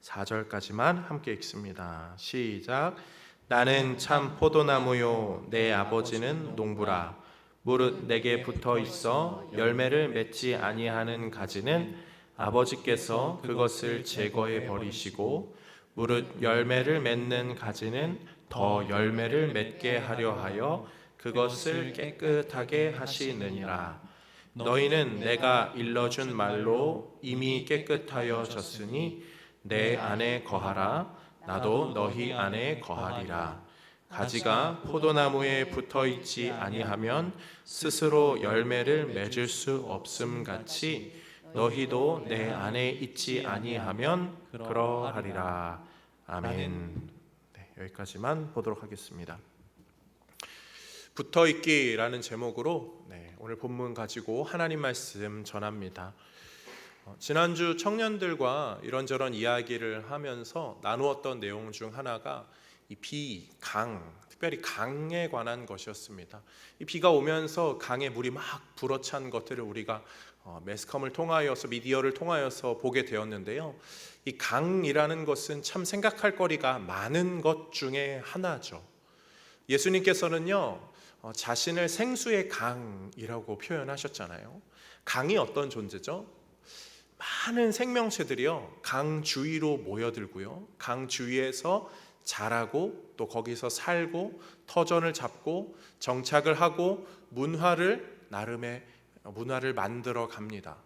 4절까지만 함께 읽습니다. 시작. 나는 참 포도나무요 내 아버지는 농부라. 무릇 내게 붙어 있어 열매를 맺지 아니하는 가지는 아버지께서 그것을 제거해 버리시고, 무릇 열매를 맺는 가지는 더 열매를 맺게 하려 하여 그것을 깨끗하게 하시느니라. 너희는 내가 일러준 말로 이미 깨끗하여졌으니 내 안에 거하라. 나도 너희 안에 거하리라. 가지가 포도나무에 붙어 있지 아니하면 스스로 열매를 맺을 수 없음 같이 너희도 내 안에 있지 아니하면 그러하리라. 아멘. 네, 여기까지만 보도록 하겠습니다. 붙어있기라는 제목으로 오늘 본문 가지고 하나님 말씀 전합니다. 지난주 청년들과 이런저런 이야기를 하면서 나누었던 내용 중 하나가 이 비, 강, 특별히 강에 관한 것이었습니다. 이 비가 오면서 강에 물이 막 불어찬 것들을 우리가 매스컴을 통하여서, 미디어를 통하여서 보게 되었는데요. 이 강이라는 것은 참 생각할 거리가 많은 것 중에 하나죠. 예수님께서는요, 자신을 생수의 강이라고 표현하셨잖아요. 강이 어떤 존재죠? 많은 생명체들이요, 강 주위로 모여들고요, 강 주위에서 자라고 또 거기서 살고 터전을 잡고 정착을 하고 나름의 문화를 만들어 갑니다.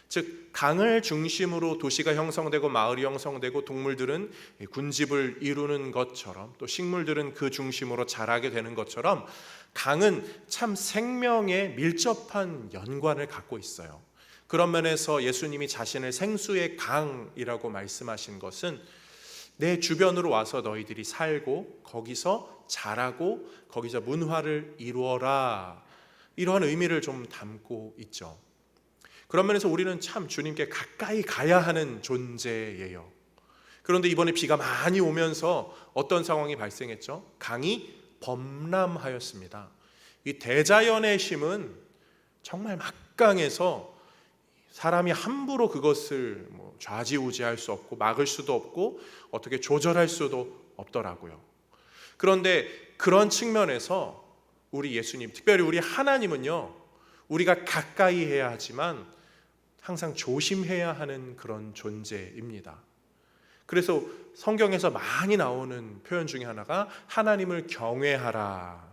즉, 강을 중심으로 도시가 형성되고 마을이 형성되고 동물들은 군집을 이루는 것처럼, 또 식물들은 그 중심으로 자라게 되는 것처럼 강은 참 생명에 밀접한 연관을 갖고 있어요. 그런 면에서 예수님이 자신을 생수의 강이라고 말씀하신 것은 내 주변으로 와서 너희들이 살고 거기서 자라고 거기서 문화를 이루어라, 이러한 의미를 좀 담고 있죠. 그런 면에서 우리는 참 주님께 가까이 가야 하는 존재예요. 그런데 이번에 비가 많이 오면서 어떤 상황이 발생했죠? 강이 범람하였습니다. 이 대자연의 힘은 정말 막강해서 사람이 함부로 그것을 좌지우지할 수 없고 막을 수도 없고 어떻게 조절할 수도 없더라고요. 그런데 그런 측면에서 우리 예수님, 특별히 우리 하나님은요, 우리가 가까이 해야 하지만 항상 조심해야 하는 그런 존재입니다. 그래서 성경에서 많이 나오는 표현 중에 하나가 하나님을 경외하라.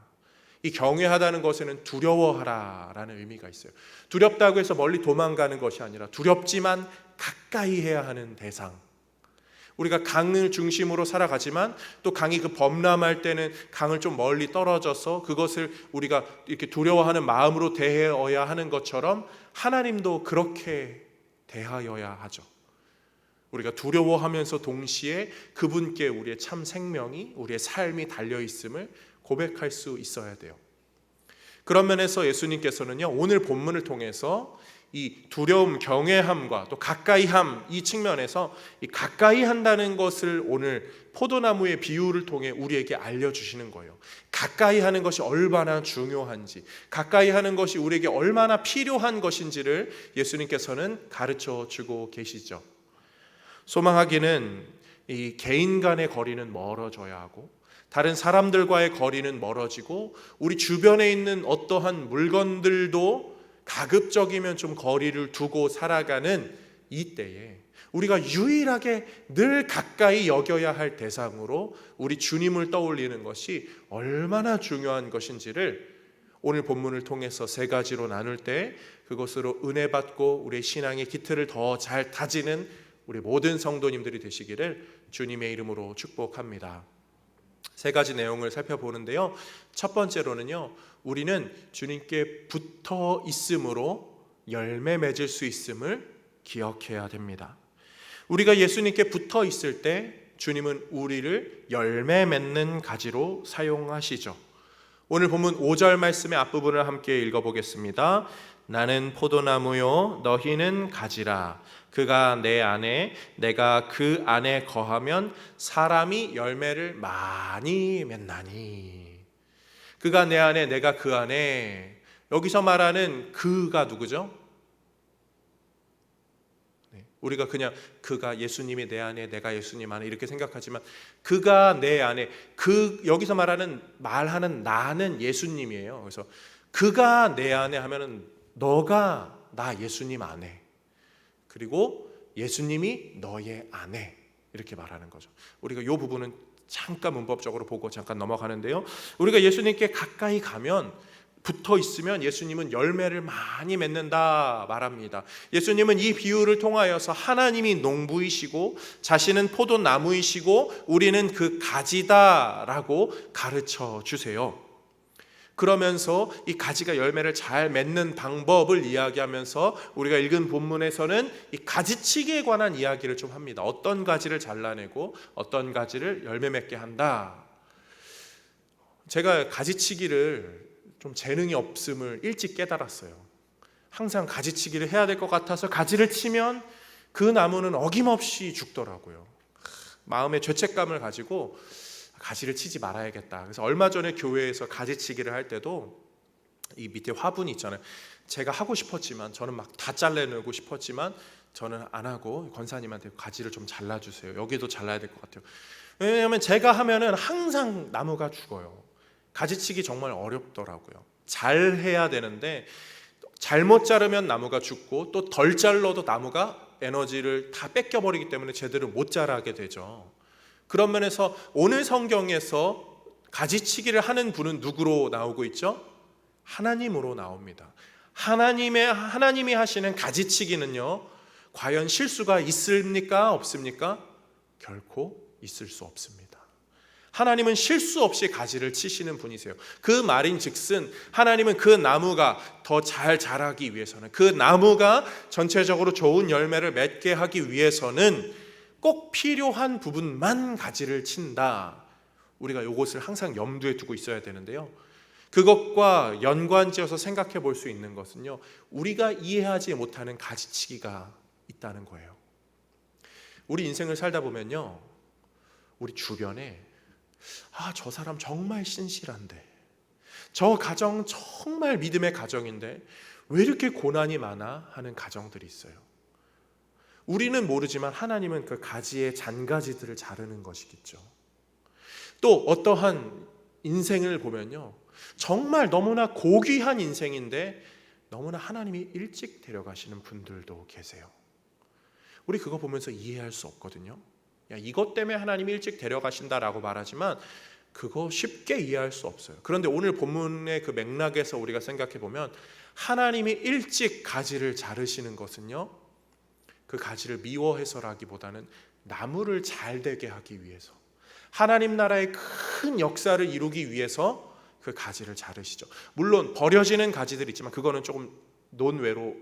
이 경외하다는 것에는 두려워하라 라는 의미가 있어요. 두렵다고 해서 멀리 도망가는 것이 아니라 두렵지만 가까이 해야 하는 대상. 우리가 강을 중심으로 살아가지만 또 강이 그 범람할 때는 강을 좀 멀리 떨어져서 그것을 우리가 이렇게 두려워하는 마음으로 대해야 하는 것처럼 하나님도 그렇게 대하여야 하죠. 우리가 두려워하면서 동시에 그분께 우리의 참 생명이, 우리의 삶이 달려있음을 고백할 수 있어야 돼요. 그런 면에서 예수님께서는요, 오늘 본문을 통해서 이 두려움, 경외함과 또 가까이함, 이 측면에서 이 가까이 한다는 것을 오늘 포도나무의 비유를 통해 우리에게 알려주시는 거예요. 가까이 하는 것이 얼마나 중요한지, 가까이 하는 것이 우리에게 얼마나 필요한 것인지를 예수님께서는 가르쳐 주고 계시죠. 소망하기는 이 개인 간의 거리는 멀어져야 하고, 다른 사람들과의 거리는 멀어지고, 우리 주변에 있는 어떠한 물건들도 가급적이면 좀 거리를 두고 살아가는 이 때에 우리가 유일하게 늘 가까이 여겨야 할 대상으로 우리 주님을 떠올리는 것이 얼마나 중요한 것인지를 오늘 본문을 통해서 세 가지로 나눌 때 그것으로 은혜 받고 우리의 신앙의 기틀을 더 잘 다지는 우리 모든 성도님들이 되시기를 주님의 이름으로 축복합니다. 세 가지 내용을 살펴보는데요. 첫 번째로는요, 우리는 주님께 붙어 있음으로 열매 맺을 수 있음을 기억해야 됩니다. 우리가 예수님께 붙어 있을 때 주님은 우리를 열매 맺는 가지로 사용하시죠. 오늘 본문 5절 말씀의 앞부분을 함께 읽어보겠습니다. 나는 포도나무요 너희는 가지라. 그가 내 안에 내가 그 안에 거하면 사람이 열매를 많이 맺나니. 그가 내 안에 내가 그 안에, 여기서 말하는 그가 누구죠? 우리가 그냥 그가 예수님이 내 안에 내가 예수님 안에 이렇게 생각하지만 그가 내 안에 여기서 말하는 나는 예수님이에요. 그래서 그가 내 안에 하면은 너가 나 예수님 안에 그리고 예수님이 너의 안에 이렇게 말하는 거죠. 우리가 이 부분은 잠깐 문법적으로 보고 잠깐 넘어가는데요. 우리가 예수님께 가까이 가면 붙어 있으면 예수님은 열매를 많이 맺는다 말합니다. 예수님은 이 비유를 통하여서 하나님이 농부이시고 자신은 포도나무이시고 우리는 그 가지다라고 가르쳐 주세요. 그러면서 이 가지가 열매를 잘 맺는 방법을 이야기하면서 우리가 읽은 본문에서는 이 가지치기에 관한 이야기를 좀 합니다. 어떤 가지를 잘라내고 어떤 가지를 열매 맺게 한다. 제가 가지치기를 좀 재능이 없음을 일찍 깨달았어요. 항상 가지치기를 해야 될 것 같아서 가지를 치면 그 나무는 어김없이 죽더라고요. 마음의 죄책감을 가지고 가지를 치지 말아야겠다. 그래서 얼마 전에 교회에서 가지치기를 할 때도 이 밑에 화분이 있잖아요. 제가 하고 싶었지만 저는 막 다 잘라내고 싶었지만 저는 안 하고 권사님한테 가지를 좀 잘라주세요. 여기도 잘라야 될 것 같아요. 왜냐하면 제가 하면은 항상 나무가 죽어요. 가지치기 정말 어렵더라고요. 잘 해야 되는데 잘못 자르면 나무가 죽고 또 덜 잘라도 나무가 에너지를 다 뺏겨버리기 때문에 제대로 못 자라게 되죠. 그런 면에서 오늘 성경에서 가지치기를 하는 분은 누구로 나오고 있죠? 하나님으로 나옵니다. 하나님이 하시는 가지치기는요, 과연 실수가 있습니까? 없습니까? 결코 있을 수 없습니다. 하나님은 실수 없이 가지를 치시는 분이세요. 그 말인즉슨 하나님은 그 나무가 더 잘 자라기 위해서는, 그 나무가 전체적으로 좋은 열매를 맺게 하기 위해서는 꼭 필요한 부분만 가지를 친다. 우리가 이것을 항상 염두에 두고 있어야 되는데요. 그것과 연관지어서 생각해 볼 수 있는 것은요, 우리가 이해하지 못하는 가지치기가 있다는 거예요. 우리 인생을 살다 보면요, 우리 주변에 저 사람 정말 신실한데, 저 가정 정말 믿음의 가정인데 왜 이렇게 고난이 많아? 하는 가정들이 있어요. 우리는 모르지만 하나님은 그 가지의 잔가지들을 자르는 것이겠죠. 또 어떠한 인생을 보면요, 정말 너무나 고귀한 인생인데 너무나 하나님이 일찍 데려가시는 분들도 계세요. 우리 그거 보면서 이해할 수 없거든요. 이것 때문에 하나님이 일찍 데려가신다라고 말하지만 그거 쉽게 이해할 수 없어요. 그런데 오늘 본문의 그 맥락에서 우리가 생각해 보면 하나님이 일찍 가지를 자르시는 것은요, 그 가지를 미워해서라기보다는 나무를 잘 되게 하기 위해서, 하나님 나라의 큰 역사를 이루기 위해서 그 가지를 자르시죠. 물론 버려지는 가지들이 있지만 그거는 조금 논외로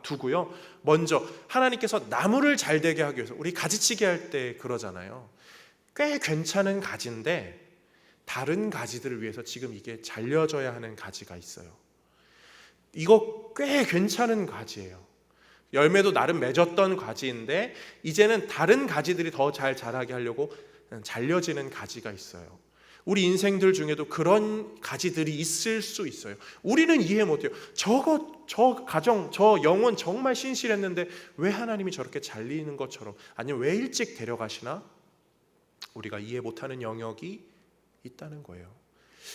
두고요. 먼저 하나님께서 나무를 잘 되게 하기 위해서, 우리 가지치기 할 때 그러잖아요. 꽤 괜찮은 가지인데 다른 가지들을 위해서 지금 이게 잘려져야 하는 가지가 있어요. 이거 꽤 괜찮은 가지예요. 열매도 나름 맺었던 가지인데 이제는 다른 가지들이 더 잘 자라게 하려고 잘려지는 가지가 있어요. 우리 인생들 중에도 그런 가지들이 있을 수 있어요. 우리는 이해 못해요. 저 가정, 저 영혼 정말 신실했는데 왜 하나님이 저렇게 잘리는 것처럼, 아니면 왜 일찍 데려가시나? 우리가 이해 못하는 영역이 있다는 거예요.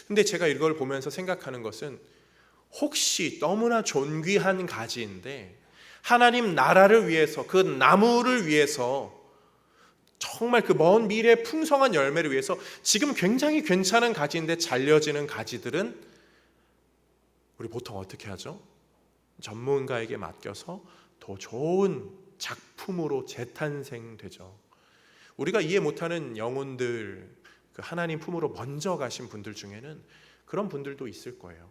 근데 제가 이걸 보면서 생각하는 것은, 혹시 너무나 존귀한 가지인데 하나님 나라를 위해서, 그 나무를 위해서, 정말 그 먼 미래의 풍성한 열매를 위해서 지금 굉장히 괜찮은 가지인데 잘려지는 가지들은 우리 보통 어떻게 하죠? 전문가에게 맡겨서 더 좋은 작품으로 재탄생되죠. 우리가 이해 못하는 영혼들, 그 하나님 품으로 먼저 가신 분들 중에는 그런 분들도 있을 거예요.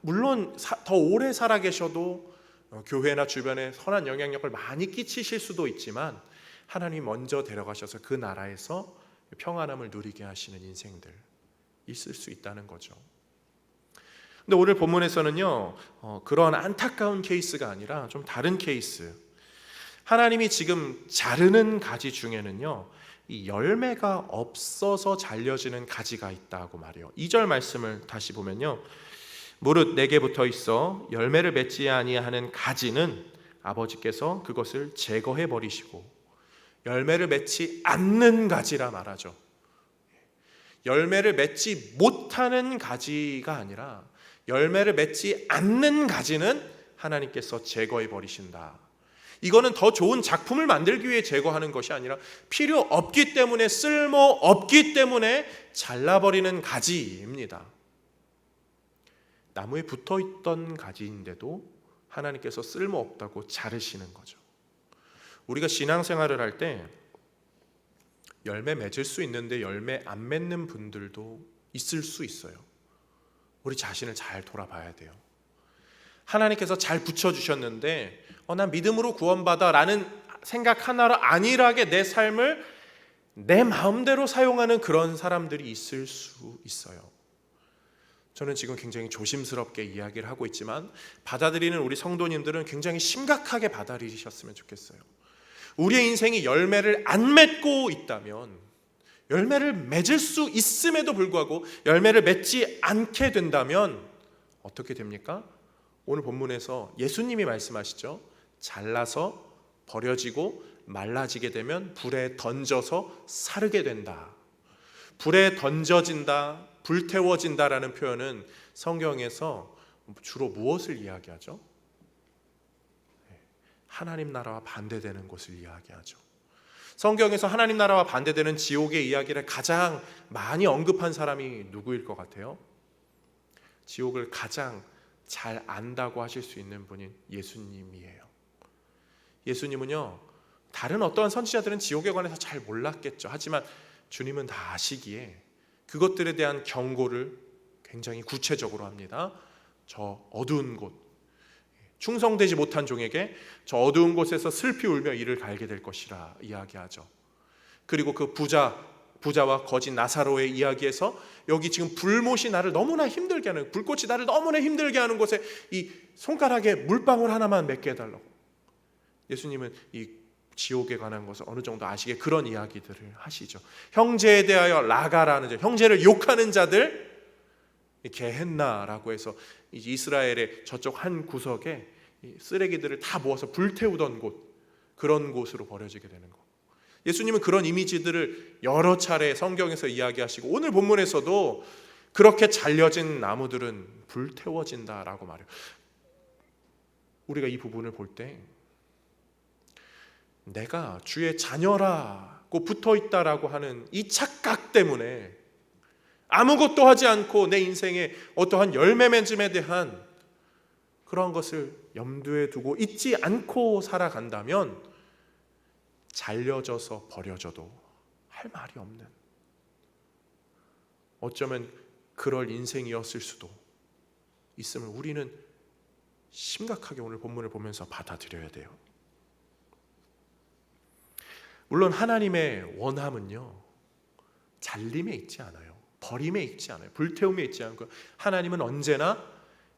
물론 더 오래 살아 계셔도 교회나 주변에 선한 영향력을 많이 끼치실 수도 있지만 하나님이 먼저 데려가셔서 그 나라에서 평안함을 누리게 하시는 인생들 있을 수 있다는 거죠. 근데 오늘 본문에서는요, 그런 안타까운 케이스가 아니라 좀 다른 케이스, 하나님이 지금 자르는 가지 중에는요, 이 열매가 없어서 잘려지는 가지가 있다고 말해요. 2절 말씀을 다시 보면요, 무릇 내게 붙어 있어 열매를 맺지 아니하는 가지는 아버지께서 그것을 제거해 버리시고 열매를 맺지 않는 가지라 말하죠. 열매를 맺지 못하는 가지가 아니라 열매를 맺지 않는 가지는 하나님께서 제거해 버리신다. 이거는 더 좋은 작품을 만들기 위해 제거하는 것이 아니라 필요 없기 때문에, 쓸모 없기 때문에 잘라버리는 가지입니다. 나무에 붙어있던 가지인데도 하나님께서 쓸모 없다고 자르시는 거죠. 우리가 신앙생활을 할 때 열매 맺을 수 있는데 열매 안 맺는 분들도 있을 수 있어요. 우리 자신을 잘 돌아봐야 돼요. 하나님께서 잘 붙여주셨는데 난 믿음으로 구원받아 라는 생각 하나로 안일하게 내 삶을 내 마음대로 사용하는 그런 사람들이 있을 수 있어요. 저는 지금 굉장히 조심스럽게 이야기를 하고 있지만 받아들이는 우리 성도님들은 굉장히 심각하게 받아들이셨으면 좋겠어요. 우리의 인생이 열매를 안 맺고 있다면, 열매를 맺을 수 있음에도 불구하고 열매를 맺지 않게 된다면 어떻게 됩니까? 오늘 본문에서 예수님이 말씀하시죠. 잘라서 버려지고 말라지게 되면 불에 던져서 사르게 된다. 불에 던져진다, 불태워진다라는 표현은 성경에서 주로 무엇을 이야기하죠? 하나님 나라와 반대되는 것을 이야기하죠. 성경에서 하나님 나라와 반대되는 지옥의 이야기를 가장 많이 언급한 사람이 누구일 것 같아요? 지옥을 가장 잘 안다고 하실 수 있는 분인 예수님이에요. 예수님은요, 다른 어떠한 선지자들은 지옥에 관해서 잘 몰랐겠죠. 하지만 주님은 다 아시기에 그것들에 대한 경고를 굉장히 구체적으로 합니다. 저 어두운 곳, 충성되지 못한 종에게 저 어두운 곳에서 슬피 울며 이를 갈게 될 것이라 이야기하죠. 그리고 그 부자와 거지 나사로의 이야기에서 여기 지금 불못이 나를 너무나 힘들게 하는, 불꽃이 나를 너무나 힘들게 하는 곳에 이 손가락에 물방울 하나만 맺게 해달라고. 예수님은 이 지옥에 관한 것을 어느 정도 아시게 그런 이야기들을 하시죠. 형제에 대하여 라가라는 자, 형제를 욕하는 자들, 게헨나라고 해서 이스라엘의 저쪽 한 구석에 쓰레기들을 다 모아서 불태우던 곳, 그런 곳으로 버려지게 되는 것. 예수님은 그런 이미지들을 여러 차례 성경에서 이야기하시고 오늘 본문에서도 그렇게 잘려진 나무들은 불태워진다라고 말해요. 우리가 이 부분을 볼 때 내가 주의 자녀라고 붙어있다라고 하는 이 착각 때문에 아무것도 하지 않고 내 인생에 어떠한 열매 맺음에 대한 그런 것을 염두에 두고 잊지 않고 살아간다면 잘려져서 버려져도 할 말이 없는, 어쩌면 그럴 인생이었을 수도 있음을 우리는 심각하게 오늘 본문을 보면서 받아들여야 돼요. 물론 하나님의 원함은요, 잘림에 있지 않아요. 버림에 있지 않아요. 불태움에 있지 않고 하나님은 언제나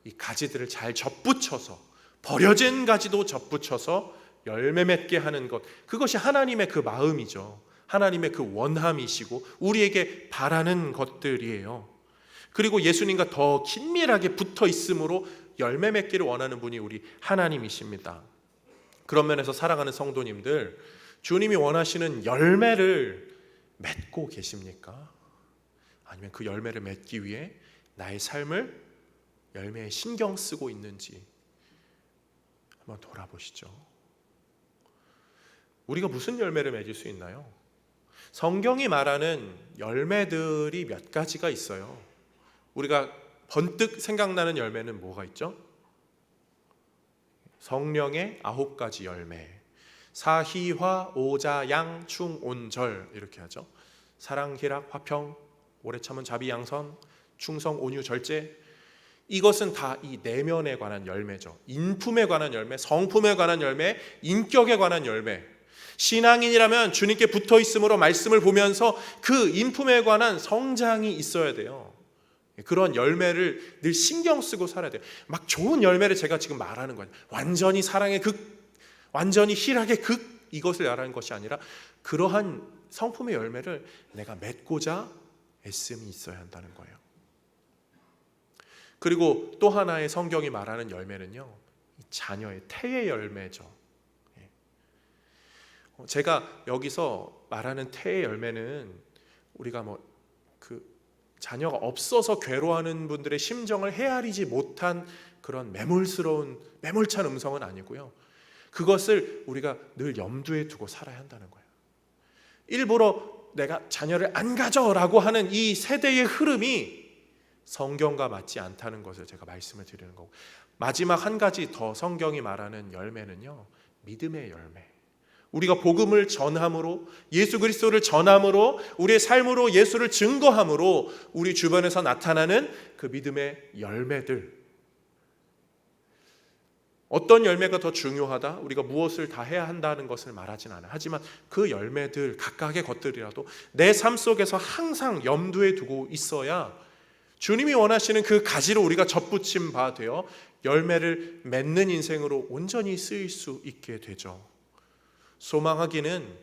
이 가지들을 잘 접붙여서, 버려진 가지도 접붙여서 열매 맺게 하는 것, 그것이 하나님의 그 마음이죠. 하나님의 그 원함이시고 우리에게 바라는 것들이에요. 그리고 예수님과 더 긴밀하게 붙어 있음으로 열매 맺기를 원하는 분이 우리 하나님이십니다. 그런 면에서 사랑하는 성도님들, 주님이 원하시는 열매를 맺고 계십니까? 아니면 그 열매를 맺기 위해 나의 삶을 열매에 신경 쓰고 있는지 한번 돌아보시죠. 우리가 무슨 열매를 맺을 수 있나요? 성경이 말하는 열매들이 몇 가지가 있어요. 우리가 번뜩 생각나는 열매는 뭐가 있죠? 성령의 9가지 열매, 사희화 오자 양 충 온절, 이렇게 하죠. 사랑 희락 화평 오래 참은 자비 양선 충성 온유 절제, 이것은 다 이 내면에 관한 열매죠. 인품에 관한 열매, 성품에 관한 열매, 인격에 관한 열매. 신앙인이라면 주님께 붙어 있음으로 말씀을 보면서 그 인품에 관한 성장이 있어야 돼요. 그런 열매를 늘 신경 쓰고 살아야 돼요. 막 좋은 열매를 제가 지금 말하는 거예요. 완전히 사랑의 극, 완전히 희락의 극, 이것을 말하는 것이 아니라 그러한 성품의 열매를 내가 맺고자 애씀이 있어야 한다는 거예요. 그리고 또 하나의 성경이 말하는 열매는요, 자녀의 태의 열매죠. 제가 여기서 말하는 태의 열매는 우리가 자녀가 없어서 괴로워하는 분들의 심정을 헤아리지 못한 그런 매몰찬 음성은 아니고요. 그것을 우리가 늘 염두에 두고 살아야 한다는 거예요. 일부러 내가 자녀를 안 가져라고 하는 이 세대의 흐름이 성경과 맞지 않다는 것을 제가 말씀을 드리는 거고, 마지막 한 가지 더 성경이 말하는 열매는요, 믿음의 열매. 우리가 복음을 전함으로, 예수 그리스도를 전함으로, 우리의 삶으로 예수를 증거함으로 우리 주변에서 나타나는 그 믿음의 열매들. 어떤 열매가 더 중요하다? 우리가 무엇을 다 해야 한다는 것을 말하진 않아요. 하지만 그 열매들, 각각의 것들이라도 내 삶 속에서 항상 염두에 두고 있어야 주님이 원하시는 그 가지로 우리가 접붙임 바 되어 열매를 맺는 인생으로 온전히 쓰일 수 있게 되죠. 소망하기는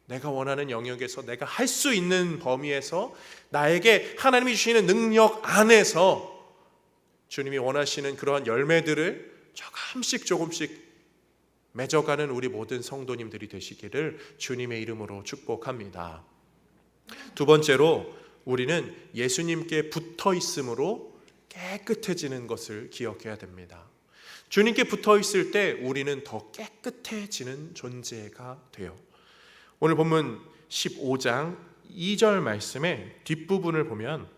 내가 원하는 영역에서, 내가 할 수 있는 범위에서, 나에게 하나님이 주시는 능력 안에서 주님이 원하시는 그러한 열매들을 조금씩 맺어가는 우리 모든 성도님들이 되시기를 주님의 이름으로 축복합니다. 두 번째로, 우리는 예수님께 붙어 있음으로 깨끗해지는 것을 기억해야 됩니다. 주님께 붙어 있을 때 우리는 더 깨끗해지는 존재가 돼요. 오늘 본문 15장 2절 말씀의 뒷부분을 보면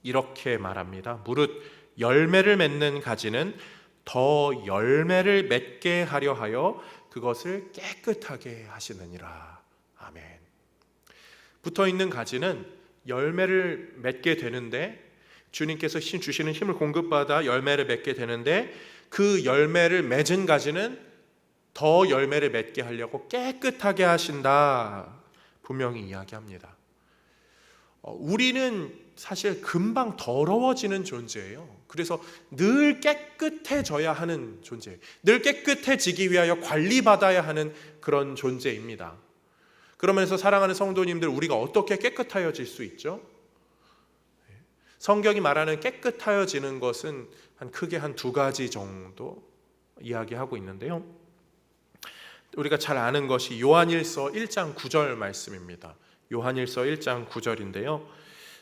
이렇게 말합니다. 무릇 열매를 맺는 가지는 더 열매를 맺게 하려 하여 그것을 깨끗하게 하시느니라. 아멘. 붙어 있는 가지는 열매를 맺게 되는데, 주님께서 주시는 힘을 공급받아 열매를 맺게 되는데, 그 열매를 맺은 가지는 더 열매를 맺게 하려고 깨끗하게 하신다, 분명히 이야기합니다. 우리는 사실 금방 더러워지는 존재예요. 그래서 늘 깨끗해져야 하는 존재예요. 늘 깨끗해지기 위하여 관리받아야 하는 그런 존재입니다. 그러면서 사랑하는 성도님들, 우리가 어떻게 깨끗하여질 수 있죠? 성경이 말하는 깨끗하여지는 것은 크게 한 두 가지 정도 이야기하고 있는데요. 우리가 잘 아는 것이 요한일서 1장 9절 말씀입니다. 요한일서 1장 9절인데요.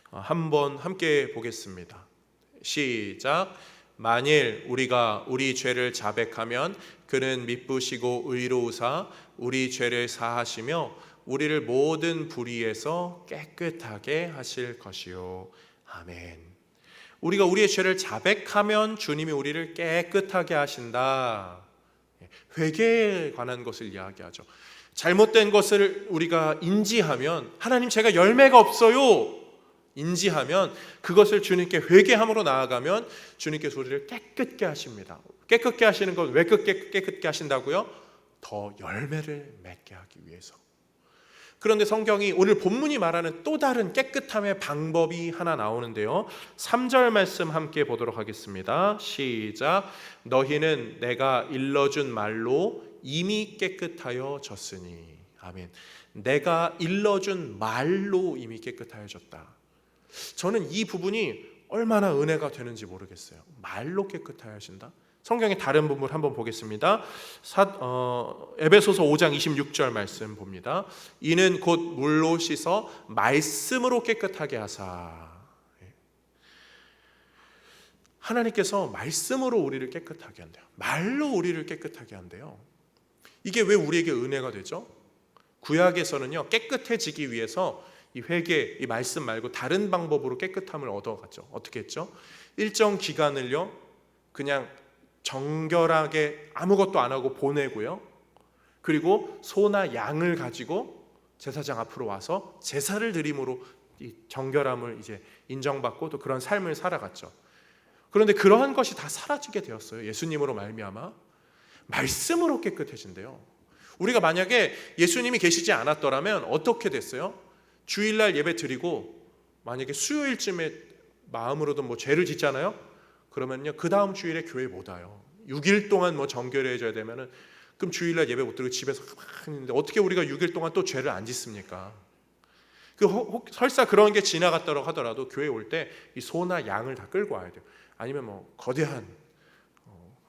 한번 함께 보겠습니다. 시작. 만일 우리가 우리 죄를 자백하면 그는 미쁘시고 의로우사 우리 죄를 사하시며 우리를 모든 불의에서 깨끗하게 하실 것이요. 아멘. 우리가 우리의 죄를 자백하면 주님이 우리를 깨끗하게 하신다. 회개에 관한 것을 이야기하죠. 잘못된 것을 우리가 인지하면, 하나님 제가 열매가 없어요 인지하면 그것을 주님께 회개함으로 나아가면 주님께서 우리를 깨끗게 하십니다. 깨끗게 하시는 것, 왜 깨끗게 하신다고요? 더 열매를 맺게 하기 위해서. 그런데 성경이 오늘 본문이 말하는 또 다른 깨끗함의 방법이 하나 나오는데요. 3절 말씀 함께 보도록 하겠습니다. 시작. 너희는 내가 일러준 말로 이미 깨끗하여졌으니. 아멘. 내가 일러준 말로 이미 깨끗하여졌다. 저는 이 부분이 얼마나 은혜가 되는지 모르겠어요. 말로 깨끗하여진다. 성경의 다른 부분을 한번 보겠습니다. 에베소서 5장 26절 말씀 봅니다. 이는 곧 물로 씻어 말씀으로 깨끗하게 하사. 하나님께서 말씀으로 우리를 깨끗하게 한대요. 말로 우리를 깨끗하게 한대요. 이게 왜 우리에게 은혜가 되죠? 구약에서는요, 깨끗해지기 위해서 이 회개, 이 말씀 말고 다른 방법으로 깨끗함을 얻어갔죠. 어떻게 했죠? 일정 기간을요, 그냥 정결하게 아무것도 안 하고 보내고요. 그리고 소나 양을 가지고 제사장 앞으로 와서 제사를 드림으로 이 정결함을 이제 인정받고 또 그런 삶을 살아갔죠. 그런데 그러한 것이 다 사라지게 되었어요. 예수님으로 말미암아 말씀으로 깨끗해진대요. 우리가 만약에 예수님이 계시지 않았더라면 어떻게 됐어요? 주일날 예배 드리고 만약에 수요일쯤에 마음으로도 죄를 짓잖아요. 그러면요, 그 다음 주일에 교회 못 와요. 6일 동안 정결해져야 되면은, 그럼 주일날 예배 못 드리고 집에서 가만히 있는데 어떻게 우리가 6일 동안 또 죄를 안 짓습니까? 설사 그런 게 지나갔다고 하더라도 교회 올 때 이 소나 양을 다 끌고 와야 돼요. 아니면 거대한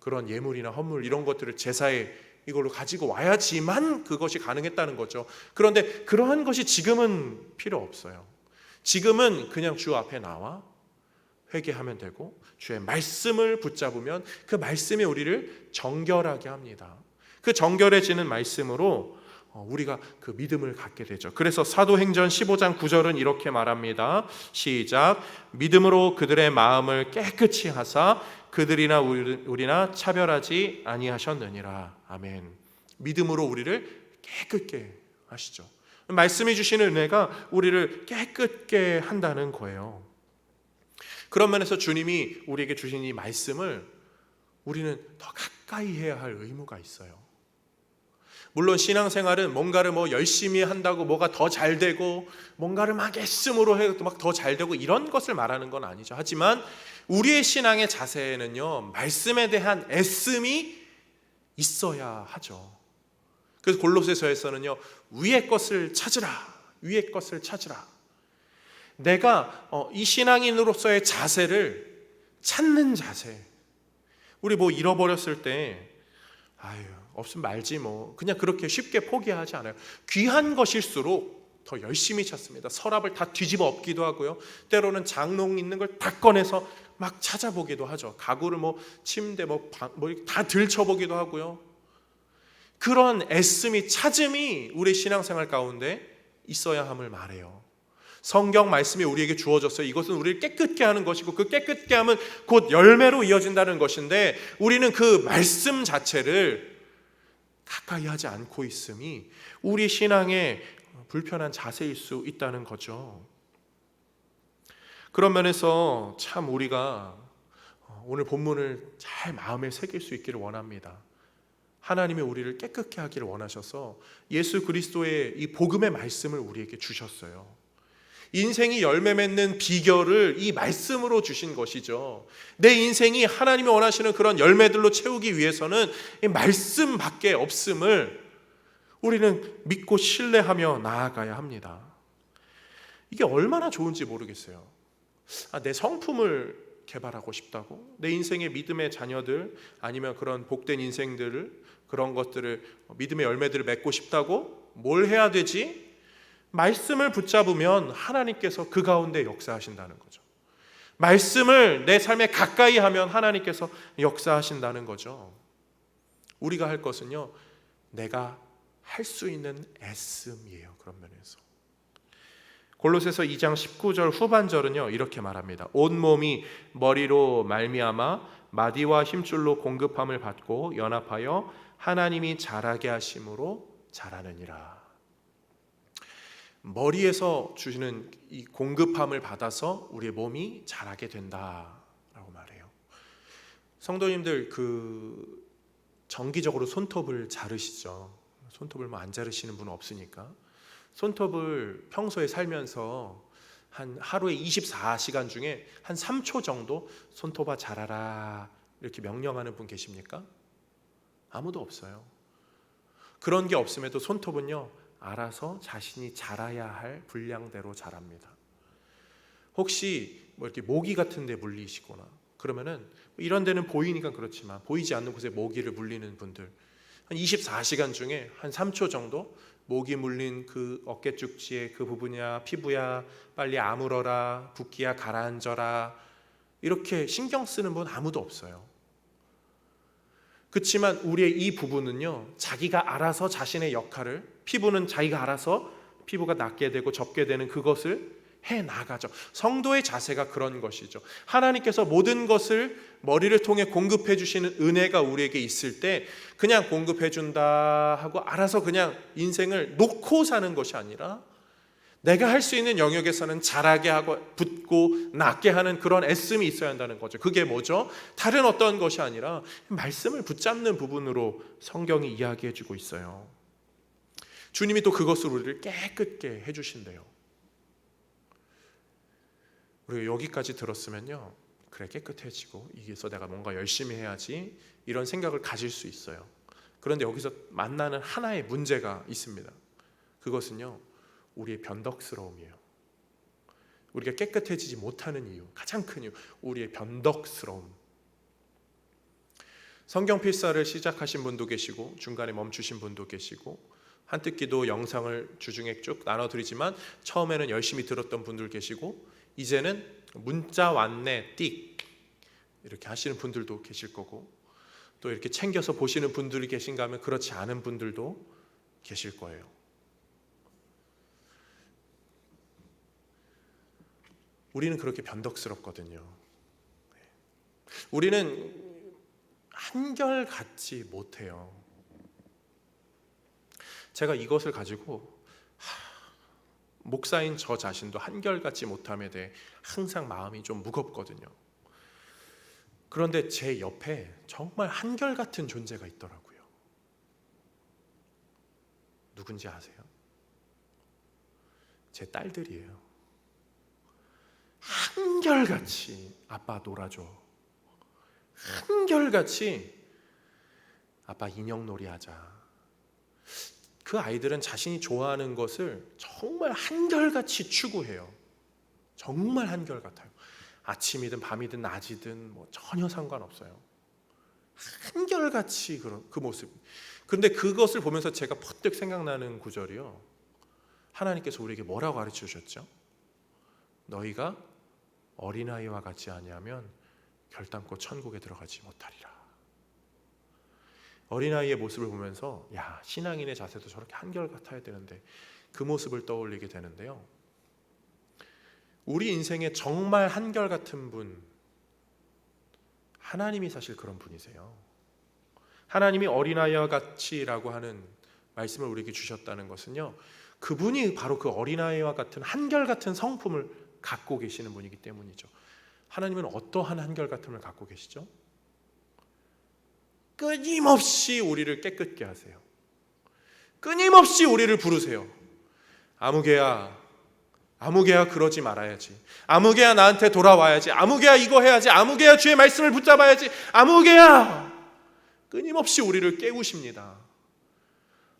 그런 예물이나 헌물 이런 것들을 제사에 이걸로 가지고 와야지만 그것이 가능했다는 거죠. 그런데 그러한 것이 지금은 필요 없어요. 지금은 그냥 주 앞에 나와 회개하면 되고 주의 말씀을 붙잡으면 그 말씀이 우리를 정결하게 합니다. 그 정결해지는 말씀으로 우리가 그 믿음을 갖게 되죠. 그래서 사도행전 15장 9절은 이렇게 말합니다. 시작. 믿음으로 그들의 마음을 깨끗이 하사 그들이나 우리나 차별하지 아니하셨느니라. 아멘. 믿음으로 우리를 깨끗게 하시죠. 말씀이 주시는 은혜가 우리를 깨끗게 한다는 거예요. 그런 면에서 주님이 우리에게 주신 이 말씀을 우리는 더 가까이 해야 할 의무가 있어요. 물론 신앙생활은 뭔가를 열심히 한다고 뭐가 더 잘 되고 뭔가를 막 애씀으로 해도 막 더 잘 되고 이런 것을 말하는 건 아니죠. 하지만 우리의 신앙의 자세에는요, 말씀에 대한 애씀이 있어야 하죠. 그래서 골로새서에서는요, 위의 것을 찾으라, 위의 것을 찾으라. 내가 이 신앙인으로서의 자세를 찾는 자세. 우리 잃어버렸을 때 없으면 말지 그냥 그렇게 쉽게 포기하지 않아요. 귀한 것일수록 더 열심히 찾습니다. 서랍을 다 뒤집어 엎기도 하고요. 때로는 장롱 있는 걸 다 꺼내서 막 찾아보기도 하죠. 가구를 침대 다 들춰보기도 하고요. 그런 애씀이 찾음이 우리 신앙생활 가운데 있어야 함을 말해요. 성경 말씀이 우리에게 주어졌어요. 이것은 우리를 깨끗게 하는 것이고 그 깨끗게 함은 곧 열매로 이어진다는 것인데 우리는 그 말씀 자체를 가까이 하지 않고 있음이 우리 신앙의 불편한 자세일 수 있다는 거죠. 그런 면에서 참 우리가 오늘 본문을 잘 마음에 새길 수 있기를 원합니다. 하나님이 우리를 깨끗게 하기를 원하셔서 예수 그리스도의 이 복음의 말씀을 우리에게 주셨어요. 인생이 열매 맺는 비결을 이 말씀으로 주신 것이죠. 내 인생이 하나님이 원하시는 그런 열매들로 채우기 위해서는 이 말씀밖에 없음을 우리는 믿고 신뢰하며 나아가야 합니다. 이게 얼마나 좋은지 모르겠어요. 내 성품을 개발하고 싶다고? 내 인생의 믿음의 자녀들 아니면 그런 복된 인생들을 그런 것들을 믿음의 열매들을 맺고 싶다고? 뭘 해야 되지? 말씀을 붙잡으면 하나님께서 그 가운데 역사하신다는 거죠. 말씀을 내 삶에 가까이 하면 하나님께서 역사하신다는 거죠. 우리가 할 것은요, 내가 할 수 있는 애씀이에요. 그런 면에서 골로새서 2장 19절 후반절은요 이렇게 말합니다. 온 몸이 머리로 말미암아 마디와 힘줄로 공급함을 받고 연합하여 하나님이 자라게 하심으로 자라느니라. 머리에서 주시는 이 공급함을 받아서 우리의 몸이 자라게 된다라고 말해요. 성도님들 정기적으로 손톱을 자르시죠. 손톱을 안 자르시는 분은 없으니까. 손톱을 평소에 살면서 한 하루에 24시간 중에 한 3초 정도 손톱아 자라라 이렇게 명령하는 분 계십니까? 아무도 없어요. 그런 게 없음에도 손톱은요 알아서 자신이 자라야 할 분량대로 자랍니다. 혹시 이렇게 모기 같은 데 물리시거나 그러면은 이런 데는 보이니까 그렇지만 보이지 않는 곳에 모기를 물리는 분들 한 24시간 중에 한 3초 정도 모기 물린 그 어깨 쪽지에 그 부분이야 피부야 빨리 아물어라 붓기야 가라앉아라 이렇게 신경 쓰는 분 아무도 없어요. 그렇지만 우리의 이 부분은요 자기가 알아서 자신의 역할을 피부는 자기가 알아서 피부가 낫게 되고 접게 되는 그것을 해나가죠. 성도의 자세가 그런 것이죠. 하나님께서 모든 것을 머리를 통해 공급해 주시는 은혜가 우리에게 있을 때 그냥 공급해 준다 하고 알아서 그냥 인생을 놓고 사는 것이 아니라 내가 할 수 있는 영역에서는 자라게 하고 붙고 낫게 하는 그런 애씀이 있어야 한다는 거죠. 그게 뭐죠? 다른 어떤 것이 아니라 말씀을 붙잡는 부분으로 성경이 이야기해 주고 있어요. 주님이 또 그것을 우리를 깨끗게 해주신대요. 우리가 여기까지 들었으면요 그래 깨끗해지고 이게서 내가 뭔가 열심히 해야지 이런 생각을 가질 수 있어요. 그런데 여기서 만나는 하나의 문제가 있습니다. 그것은요 우리의 변덕스러움이에요. 우리가 깨끗해지지 못하는 이유, 가장 큰 이유, 우리의 변덕스러움. 성경 필사를 시작하신 분도 계시고 중간에 멈추신 분도 계시고 한뜻기도 영상을 주중에 쭉 나눠드리지만 처음에는 열심히 들었던 분들 계시고 이제는 문자 왔네 띡 이렇게 하시는 분들도 계실 거고 또 이렇게 챙겨서 보시는 분들이 계신가 하면 그렇지 않은 분들도 계실 거예요. 우리는 그렇게 변덕스럽거든요. 우리는 한결같지 못해요. 제가 이것을 가지고 목사인 저 자신도 한결같지 못함에 대해 항상 마음이 좀 무겁거든요. 그런데 제 옆에 정말 한결같은 존재가 있더라고요. 누군지 아세요? 제 딸들이에요. 한결같이 아빠 놀아줘. 한결같이 아빠 인형놀이 하자. 그 아이들은 자신이 좋아하는 것을 정말 한결같이 추구해요. 정말 한결같아요. 아침이든 밤이든 낮이든 뭐 전혀 상관없어요. 한결같이 그 모습. 그런데 그것을 보면서 제가 퍼뜩 생각나는 구절이요. 하나님께서 우리에게 뭐라고 가르쳐 주셨죠? 너희가 어린아이와 같지 아니하면 결단코 천국에 들어가지 못하리라. 어린아이의 모습을 보면서 야, 신앙인의 자세도 저렇게 한결같아야 되는데 그 모습을 떠올리게 되는데요. 우리 인생에 정말 한결같은 분, 하나님이 사실 그런 분이세요. 하나님이 어린아이와 같이라고 하는 말씀을 우리에게 주셨다는 것은요, 그분이 바로 그 어린아이와 같은 한결같은 성품을 갖고 계시는 분이기 때문이죠. 하나님은 어떠한 한결같음을 갖고 계시죠? 끊임없이 우리를 깨끗게 하세요. 끊임없이 우리를 부르세요. 아무개야, 아무개야 그러지 말아야지. 아무개야 나한테 돌아와야지. 아무개야 이거 해야지. 아무개야 주의 말씀을 붙잡아야지. 아무개야 끊임없이 우리를 깨우십니다.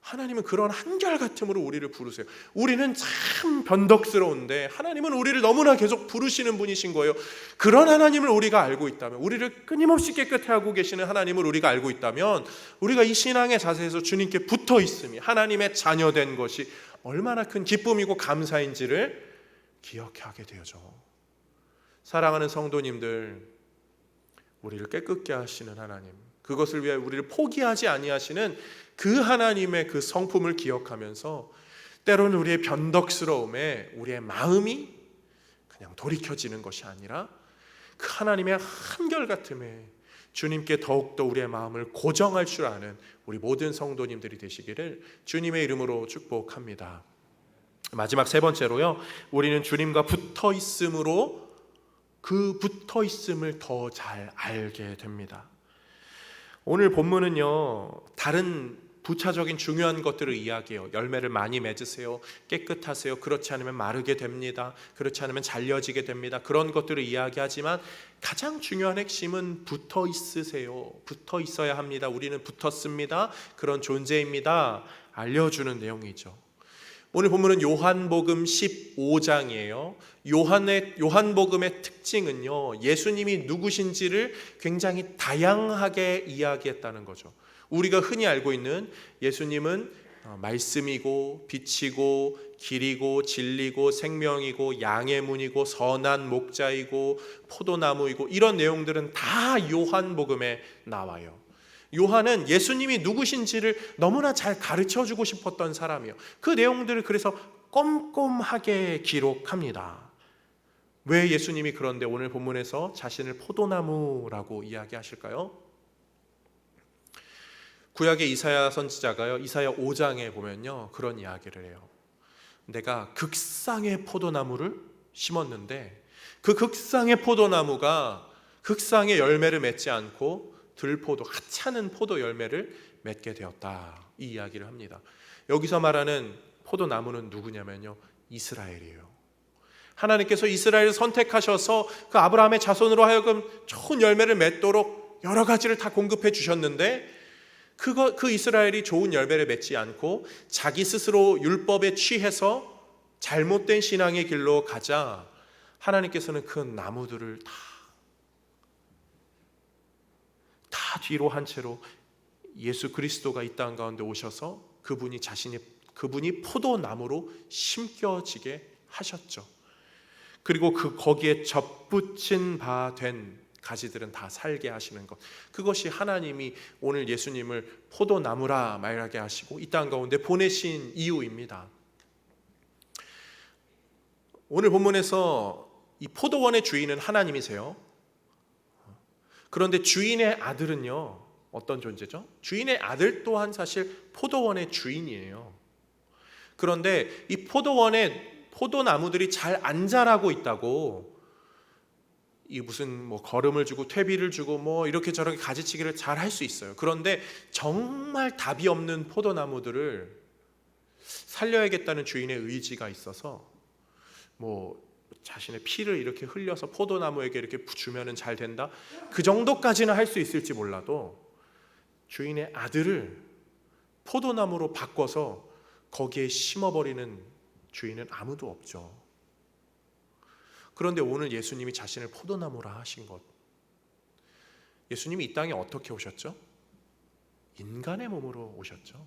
하나님은 그런 한결같음으로 우리를 부르세요. 우리는 참 변덕스러운데 하나님은 우리를 너무나 계속 부르시는 분이신 거예요. 그런 하나님을 우리가 알고 있다면, 우리를 끊임없이 깨끗해 하고 계시는 하나님을 우리가 알고 있다면, 우리가 이 신앙의 자세에서 주님께 붙어 있음이, 하나님의 자녀된 것이 얼마나 큰 기쁨이고 감사인지를 기억하게 되어져. 사랑하는 성도님들, 우리를 깨끗게 하시는 하나님, 그것을 위해 우리를 포기하지 아니하시는 그 하나님의 그 성품을 기억하면서 때로는 우리의 변덕스러움에 우리의 마음이 그냥 돌이켜지는 것이 아니라 그 하나님의 한결같음에 주님께 더욱더 우리의 마음을 고정할 줄 아는 우리 모든 성도님들이 되시기를 주님의 이름으로 축복합니다. 마지막 세 번째로요, 우리는 주님과 붙어 있음으로 그 붙어 있음을 더 잘 알게 됩니다. 오늘 본문은요, 다른 부차적인 중요한 것들을 이야기해요. 열매를 많이 맺으세요. 깨끗하세요. 그렇지 않으면 마르게 됩니다. 그렇지 않으면 잘려지게 됩니다. 그런 것들을 이야기하지만 가장 중요한 핵심은 붙어 있으세요. 붙어 있어야 합니다. 우리는 붙었습니다. 그런 존재입니다. 알려주는 내용이죠. 오늘 본문은 요한복음 15장이에요. 요한복음의 특징은요, 예수님이 누구신지를 굉장히 다양하게 이야기했다는 거죠. 우리가 흔히 알고 있는 예수님은 말씀이고 빛이고 길이고 진리고 생명이고 양의 문이고 선한 목자이고 포도나무이고 이런 내용들은 다 요한복음에 나와요. 요한은 예수님이 누구신지를 너무나 잘 가르쳐주고 싶었던 사람이에요. 그 내용들을 그래서 꼼꼼하게 기록합니다. 왜 예수님이 그런데 오늘 본문에서 자신을 포도나무라고 이야기하실까요? 구약의 이사야 선지자가요, 이사야 5장에 보면요, 그런 이야기를 해요. 내가 극상의 포도나무를 심었는데 그 극상의 포도나무가 극상의 열매를 맺지 않고 들포도, 하찮은 포도 열매를 맺게 되었다, 이 이야기를 합니다. 여기서 말하는 포도나무는 누구냐면요, 이스라엘이에요. 하나님께서 이스라엘을 선택하셔서 그 아브라함의 자손으로 하여금 좋은 열매를 맺도록 여러 가지를 다 공급해 주셨는데 그 이스라엘이 좋은 열매를 맺지 않고 자기 스스로 율법에 취해서 잘못된 신앙의 길로 가자 하나님께서는 그 나무들을 다 다 뒤로 한 채로 예수 그리스도가 이 땅 가운데 오셔서 그분이 포도나무로 심겨지게 하셨죠. 그리고 거기에 접붙인 바 된 가지들은 다 살게 하시는 것, 그것이 하나님이 오늘 예수님을 포도나무라 말하게 하시고 이 땅 가운데 보내신 이유입니다. 오늘 본문에서 이 포도원의 주인은 하나님이세요. 그런데 주인의 아들은요, 어떤 존재죠? 주인의 아들 또한 사실 포도원의 주인이에요. 그런데 이 포도원에 포도나무들이 잘 안 자라고 있다고, 이 무슨 뭐 거름을 주고 퇴비를 주고 뭐 이렇게 저렇게 가지치기를 잘 할 수 있어요. 그런데 정말 답이 없는 포도나무들을 살려야겠다는 주인의 의지가 있어서 뭐 자신의 피를 이렇게 흘려서 포도나무에게 이렇게 주면은 잘 된다, 그 정도까지는 할 수 있을지 몰라도 주인의 아들을 포도나무로 바꿔서 거기에 심어버리는 주인은 아무도 없죠. 그런데 오늘 예수님이 자신을 포도나무라 하신 것, 예수님이 이 땅에 어떻게 오셨죠? 인간의 몸으로 오셨죠.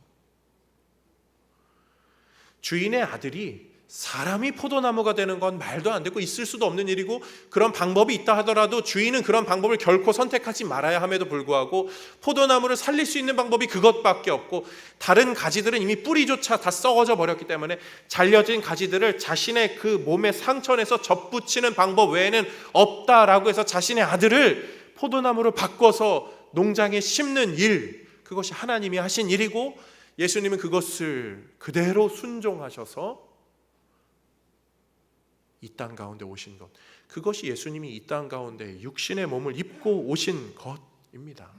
주인의 아들이 사람이 포도나무가 되는 건 말도 안 되고 있을 수도 없는 일이고, 그런 방법이 있다 하더라도 주인은 그런 방법을 결코 선택하지 말아야 함에도 불구하고 포도나무를 살릴 수 있는 방법이 그것밖에 없고, 다른 가지들은 이미 뿌리조차 다 썩어져 버렸기 때문에 잘려진 가지들을 자신의 그 몸의 상처에서 접붙이는 방법 외에는 없다라고 해서 자신의 아들을 포도나무로 바꿔서 농장에 심는 일, 그것이 하나님이 하신 일이고, 예수님은 그것을 그대로 순종하셔서 이 땅 가운데 오신 것, 그것이 예수님이 이 땅 가운데 육신의 몸을 입고 오신 것입니다.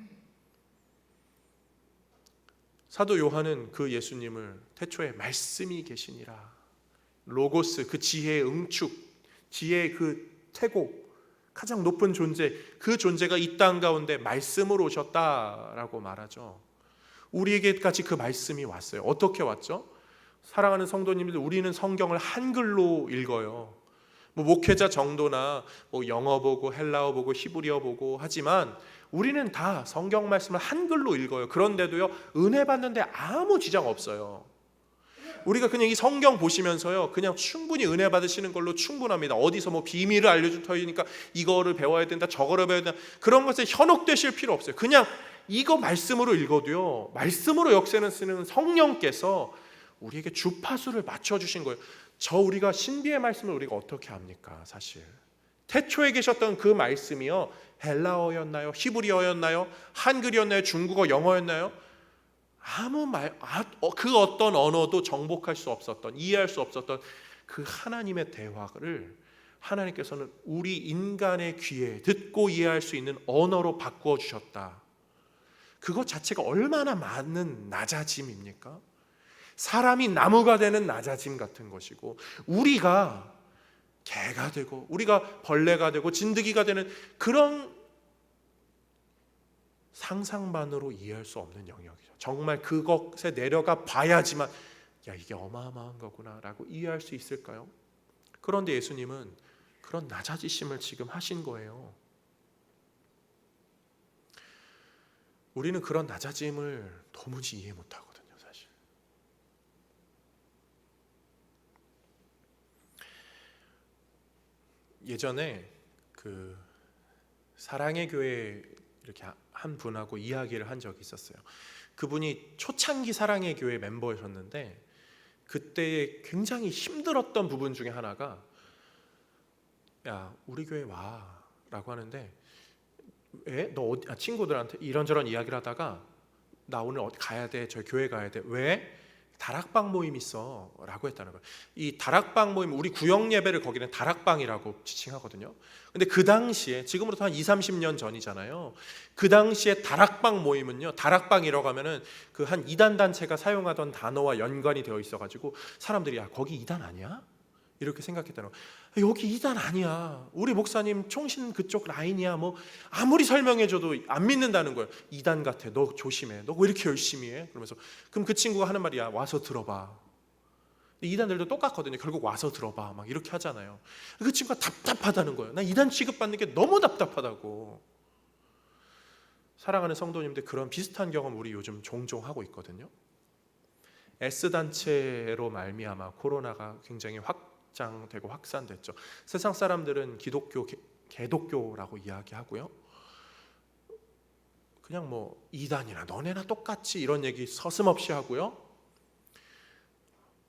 사도 요한은 그 예수님을 태초에 말씀이 계시니라, 로고스, 그 지혜의 응축, 지혜의 그 태고, 가장 높은 존재, 그 존재가 이 땅 가운데 말씀으로 오셨다라고 말하죠. 우리에게까지 그 말씀이 왔어요. 어떻게 왔죠? 사랑하는 성도님들, 우리는 성경을 한글로 읽어요. 뭐 목회자 정도나 뭐 영어 보고 헬라어 보고 히브리어 보고 하지만 우리는 다 성경 말씀을 한글로 읽어요. 그런데도요, 은혜 받는데 아무 지장 없어요. 우리가 그냥 이 성경 보시면서요, 그냥 충분히 은혜 받으시는 걸로 충분합니다. 어디서 뭐 비밀을 알려줄 터이니까 이거를 배워야 된다, 저거를 배워야 된다, 그런 것에 현혹되실 필요 없어요. 그냥 이거 말씀으로 읽어도요, 말씀으로 역사는 쓰는 성령께서 우리에게 주파수를 맞춰주신 거예요. 우리가 신비의 말씀을 우리가 어떻게 합니까? 사실 태초에 계셨던 그 말씀이요, 헬라어였나요? 히브리어였나요? 한글이었나요? 중국어, 영어였나요? 그 어떤 언어도 정복할 수 없었던, 이해할 수 없었던 그 하나님의 대화를 하나님께서는 우리 인간의 귀에 듣고 이해할 수 있는 언어로 바꾸어 주셨다. 그것 자체가 얼마나 많은 낮아짐입니까? 사람이 나무가 되는 낮아짐 같은 것이고, 우리가 개가 되고 우리가 벌레가 되고 진드기가 되는 그런 상상만으로 이해할 수 없는 영역이죠. 정말 그것에 내려가 봐야지만 야, 이게 어마어마한 거구나 라고 이해할 수 있을까요? 그런데 예수님은 그런 낮아지심을 지금 하신 거예요. 우리는 그런 낮아짐을 도무지 이해 못하거든요, 사실. 예전에 그 사랑의 교회 이렇게 한 분하고 이야기를 한 적이 있었어요. 그분이 초창기 사랑의 교회 멤버셨는데 그때 굉장히 힘들었던 부분 중에 하나가, 야, 우리 교회 와 라고 하는데, 왜? 너 어디, 친구들한테 이런저런 이야기를 하다가 나 오늘 어디 가야 돼, 저 교회 가야 돼. 왜? 다락방 모임 있어 라고 했다는 거예요. 이 다락방 모임, 우리 구역 예배를 거기는 다락방이라고 지칭하거든요. 근데 그 당시에, 지금으로부터 한 20-30년 전이잖아요. 그 당시에 다락방 모임은요, 다락방이라고 하면은 그 한 이단 단체가 사용하던 단어와 연관이 되어 있어가지고 사람들이 야, 거기 이단 아니야? 이렇게 생각했다는 거예요. 여기 이단 아니야, 우리 목사님 총신 그쪽 라인이야, 뭐 아무리 설명해줘도 안 믿는다는 거예요. 이단 같아, 너 조심해, 너 왜 이렇게 열심히 해? 그러면서, 그럼 그 친구가 하는 말이야, 와서 들어봐. 이단들도 똑같거든요. 결국 와서 들어봐 막 이렇게 하잖아요. 그 친구가 답답하다는 거예요. 나 이단 취급받는 게 너무 답답하다고. 사랑하는 성도님들, 그런 비슷한 경험 우리 요즘 종종 하고 있거든요. S단체로 말미암아 코로나가 굉장히 확장되고 확산됐죠. 세상 사람들은 기독교, 개독교라고 이야기하고요. 그냥 뭐 이단이나 너네나 똑같이 이런 얘기 서슴없이 하고요.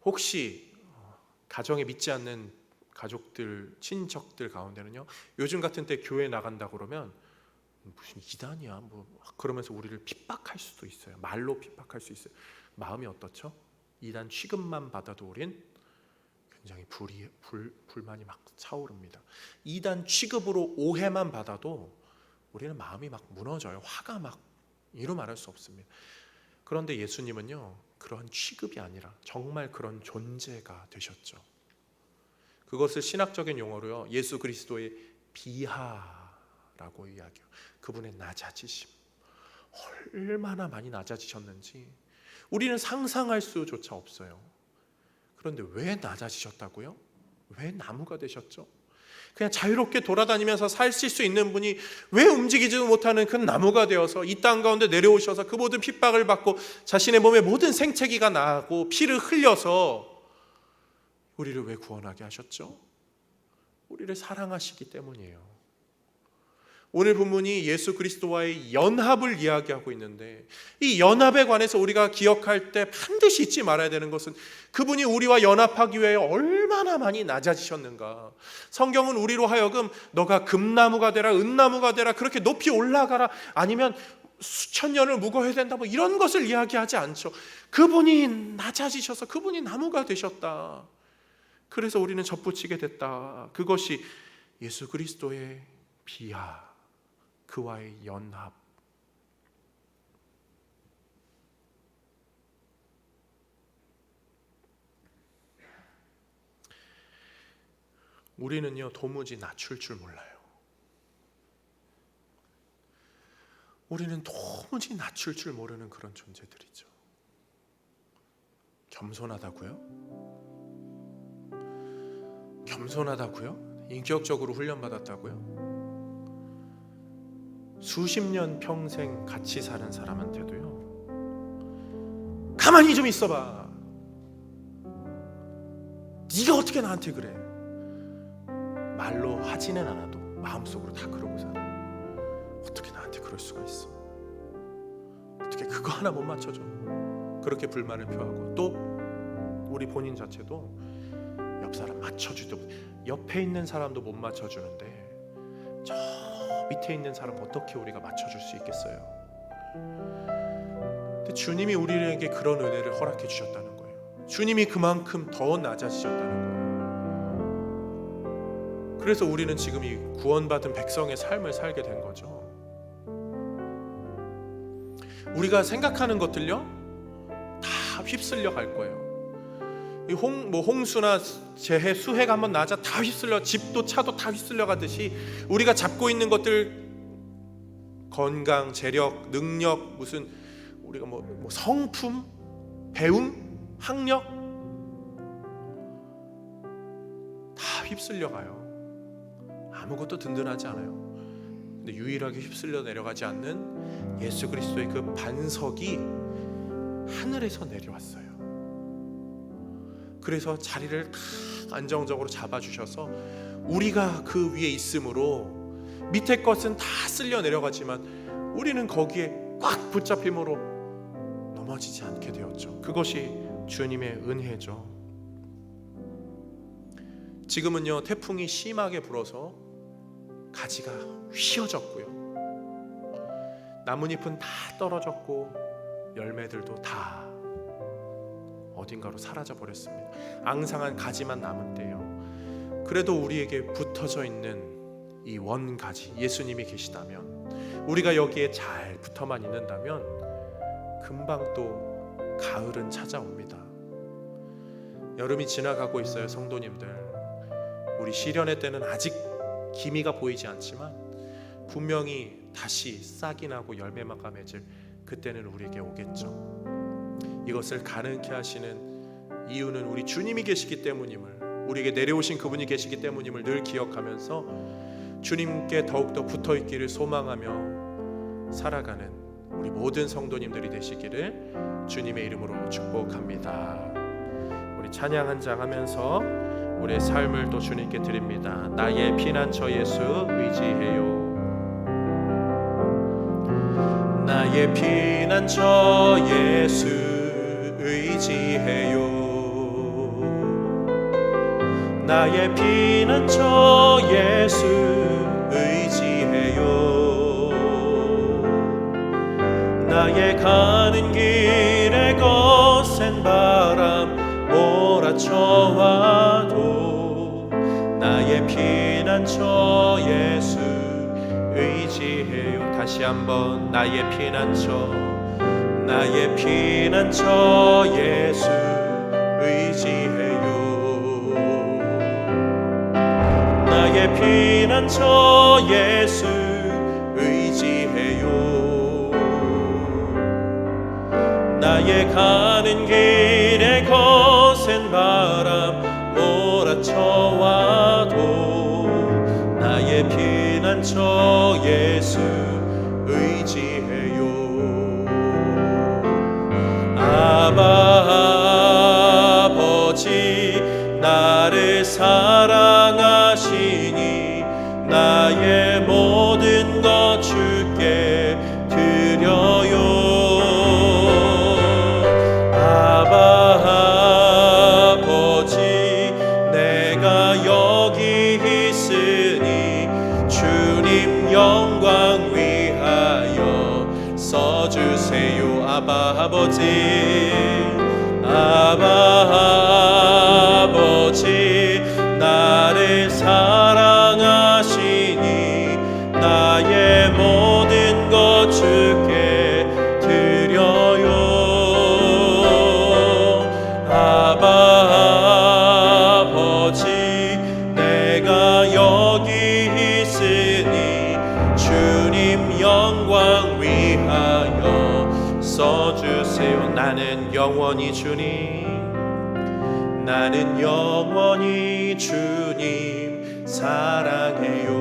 혹시 가정에 믿지 않는 가족들, 친척들 가운데는요, 요즘 같은 때 교회 나간다고 그러면 무슨 이단이야 뭐 그러면서 우리를 핍박할 수도 있어요. 말로 핍박할 수 있어요. 마음이 어떻죠? 이단 취급만 받아도 우린 굉장히 불만이 막 차오릅니다. 이단 취급으로 오해만 받아도 우리는 마음이 막 무너져요. 화가 막 이루 말할 수 없습니다. 그런데 예수님은요, 그런 취급이 아니라 정말 그런 존재가 되셨죠. 그것을 신학적인 용어로요, 예수 그리스도의 비하라고 이야기해요. 그분의 낮아지심, 얼마나 많이 낮아지셨는지 우리는 상상할 수조차 없어요. 그런데 왜 낮아지셨다고요? 왜 나무가 되셨죠? 그냥 자유롭게 돌아다니면서 사실 수 있는 분이 왜 움직이지도 못하는 그 나무가 되어서 이 땅 가운데 내려오셔서 그 모든 핍박을 받고 자신의 몸에 모든 생채기가 나고 피를 흘려서 우리를 왜 구원하게 하셨죠? 우리를 사랑하시기 때문이에요. 오늘 본문이 예수 그리스도와의 연합을 이야기하고 있는데, 이 연합에 관해서 우리가 기억할 때 반드시 잊지 말아야 되는 것은 그분이 우리와 연합하기 위해 얼마나 많이 낮아지셨는가. 성경은 우리로 하여금 너가 금나무가 되라, 은나무가 되라, 그렇게 높이 올라가라, 아니면 수천 년을 묵어야 된다, 뭐 이런 것을 이야기하지 않죠. 그분이 낮아지셔서 그분이 나무가 되셨다. 그래서 우리는 접붙이게 됐다. 그것이 예수 그리스도의 비하, 그와의 연합. 우리는요, 도무지 낮출 줄 몰라요. 우리는 도무지 낮출 줄 모르는 그런 존재들이죠. 겸손하다고요? 인격적으로 훈련받았다고요? 수십 년 평생 같이 사는 사람한테도요, 가만히 좀 있어봐, 네가 어떻게 나한테 그래, 말로 하지는 않아도 마음속으로 다 그러고 살아. 어떻게 나한테 그럴 수가 있어, 어떻게 그거 하나 못 맞춰줘, 그렇게 불만을 표하고, 또 우리 본인 자체도 옆 사람 맞춰주도, 옆에 있는 사람도 못 맞춰주는데 저 밑에 있는 사람 어떻게 우리가 맞춰줄 수 있겠어요? 근데 주님이 우리에게 그런 은혜를 허락해 주셨다는 거예요. 주님이 그만큼 더 낮아지셨다는 거예요. 그래서 우리는 지금 이 구원받은 백성의 삶을 살게 된 거죠. 우리가 생각하는 것들요, 다 휩쓸려 갈 거예요. 홍수나 재해, 수해가 한번 나자 다 휩쓸려, 집도 차도 다 휩쓸려 가듯이 우리가 잡고 있는 것들, 건강, 재력, 능력, 무슨 우리가 뭐 성품, 배움, 학력 다 휩쓸려 가요. 아무것도 든든하지 않아요. 근데 유일하게 휩쓸려 내려가지 않는 예수 그리스도의 그 반석이 하늘에서 내려왔어요. 그래서 자리를 다 안정적으로 잡아주셔서 우리가 그 위에 있으므로 밑에 것은 다 쓸려 내려가지만 우리는 거기에 꽉 붙잡힘으로 넘어지지 않게 되었죠. 그것이 주님의 은혜죠. 지금은요, 태풍이 심하게 불어서 가지가 휘어졌고요, 나뭇잎은 다 떨어졌고 열매들도 다 어딘가로 사라져 버렸습니다. 앙상한 가지만 남은 때요. 그래도 우리에게 붙어져 있는 이 원가지, 예수님이 계시다면, 우리가 여기에 잘 붙어만 있는다면 금방 또 가을은 찾아옵니다. 여름이 지나가고 있어요. 성도님들, 우리 시련의 때는 아직 기미가 보이지 않지만 분명히 다시 싹이 나고 열매가 맺을 그때는 우리에게 오겠죠. 이것을 가능케 하시는 이유는 우리 주님이 계시기 때문임을, 우리에게 내려오신 그분이 계시기 때문임을 늘 기억하면서 주님께 더욱더 붙어있기를 소망하며 살아가는 우리 모든 성도님들이 되시기를 주님의 이름으로 축복합니다. 우리 찬양 한 장 하면서 우리의 삶을 또 주님께 드립니다. 나의 피난처 예수 의지해요. 나의 피난처 예수 의지해요. 나의 피난처 예수 의지해요. 나의 가는 길에 거센 바람 몰아쳐와도 나의 피난처 예수 의지해요. 다시 한번 나의 피난처 예수 의지해요. 나의 피난처 예수 의지해요. 나의 가는 길에 거센 바람 몰아쳐와도 나의 피난처 예수 의지해요. 아바 아버지 나를 사랑하시니 나의 모든 것 주께 드려요. 영광 위하여 써주세요. 아바 아버지 나를 사랑하시니 나의 모든 것 주께 드려요. 아바 아버지 내가 여기 있으니 주님 영광 위하여 써주세요. 나는 영원히 주님 사랑해요.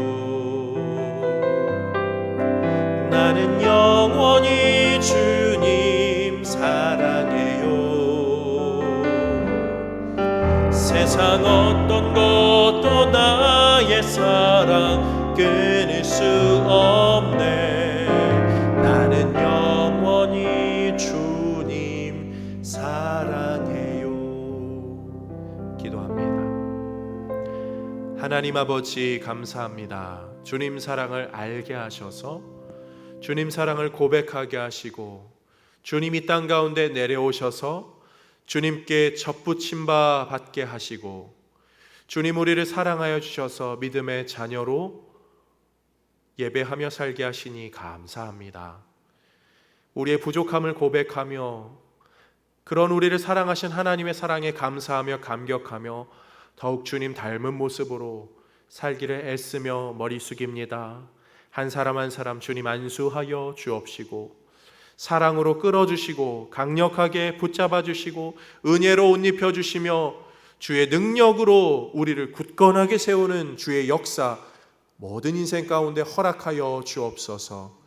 나는 영원히 주님 사랑해요. 세상 어떤 것도 나의 사랑 끊을 수 없네. 나는 영원히 주님 사랑해요. 기도합니다. 하나님 아버지 감사합니다. 주님 사랑을 알게 하셔서 주님 사랑을 고백하게 하시고 주님 이 땅 가운데 내려오셔서 주님께 접붙임 바 받게 하시고 주님 우리를 사랑하여 주셔서 믿음의 자녀로 예배하며 살게 하시니 감사합니다. 우리의 부족함을 고백하며 그런 우리를 사랑하신 하나님의 사랑에 감사하며 감격하며 더욱 주님 닮은 모습으로 살기를 애쓰며 머리 숙입니다. 한 사람 한 사람 주님 안수하여 주옵시고 사랑으로 끌어주시고 강력하게 붙잡아 주시고 은혜로 옷 입혀주시며 주의 능력으로 우리를 굳건하게 세우는 주의 역사 모든 인생 가운데 허락하여 주옵소서.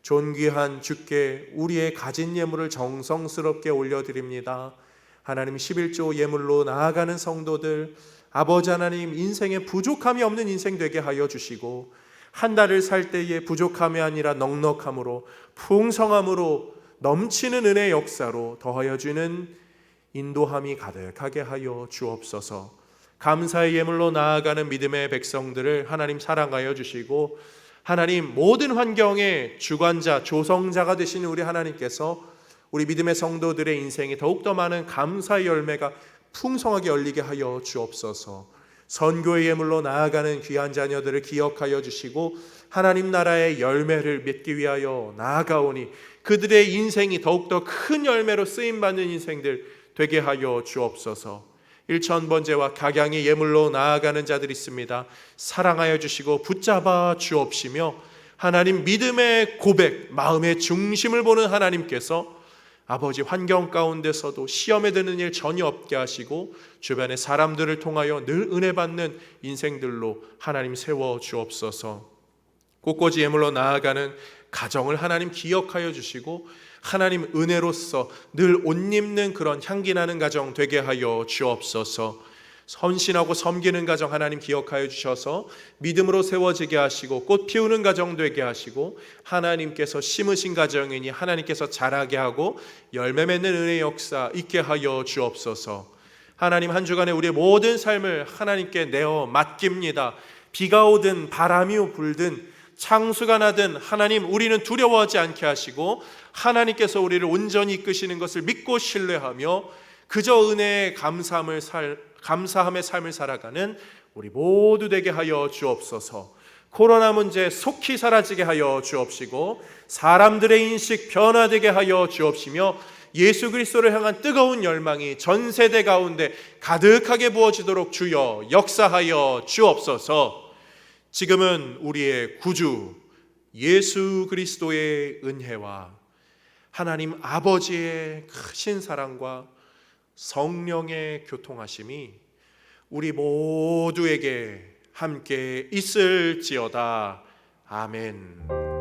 존귀한 주께 우리의 가진 예물을 정성스럽게 올려드립니다. 하나님 11조 예물로 나아가는 성도들 아버지 하나님 인생에 부족함이 없는 인생 되게 하여 주시고 한 달을 살 때에 부족함이 아니라 넉넉함으로 풍성함으로 넘치는 은혜의 역사로 더하여 주는 인도함이 가득하게 하여 주옵소서. 감사의 예물로 나아가는 믿음의 백성들을 하나님 사랑하여 주시고 하나님 모든 환경의 주관자 조성자가 되신 우리 하나님께서 우리 믿음의 성도들의 인생에 더욱더 많은 감사의 열매가 풍성하게 열리게 하여 주옵소서. 선교의 예물로 나아가는 귀한 자녀들을 기억하여 주시고 하나님 나라의 열매를 맺기 위하여 나아가오니 그들의 인생이 더욱더 큰 열매로 쓰임받는 인생들 되게 하여 주옵소서. 일천번제와 각양의 예물로 나아가는 자들이 있습니다. 사랑하여 주시고 붙잡아 주옵시며 하나님 믿음의 고백, 마음의 중심을 보는 하나님께서 아버지 환경 가운데서도 시험에 드는 일 전혀 없게 하시고 주변의 사람들을 통하여 늘 은혜 받는 인생들로 하나님 세워 주옵소서. 꽃꽂이 예물로 나아가는 가정을 하나님 기억하여 주시고 하나님 은혜로서 늘 옷 입는 그런 향기 나는 가정 되게 하여 주옵소서. 헌신하고 섬기는 가정 하나님 기억하여 주셔서 믿음으로 세워지게 하시고 꽃 피우는 가정 되게 하시고 하나님께서 심으신 가정이니 하나님께서 자라게 하고 열매 맺는 은혜의 역사 있게 하여 주옵소서. 하나님 한 주간에 우리의 모든 삶을 하나님께 내어 맡깁니다. 비가 오든 바람이 불든 창수가 나든 하나님 우리는 두려워하지 않게 하시고 하나님께서 우리를 온전히 이끄시는 것을 믿고 신뢰하며 그저 은혜에 감사함의 삶을 살아가는 우리 모두 되게 하여 주옵소서. 코로나 문제 속히 사라지게 하여 주옵시고 사람들의 인식 변화되게 하여 주옵시며 예수 그리스도를 향한 뜨거운 열망이 전 세대 가운데 가득하게 부어지도록 주여 역사하여 주옵소서. 지금은 우리의 구주 예수 그리스도의 은혜와 하나님 아버지의 크신 사랑과 성령의 교통하심이 우리 모두에게 함께 있을지어다. 아멘.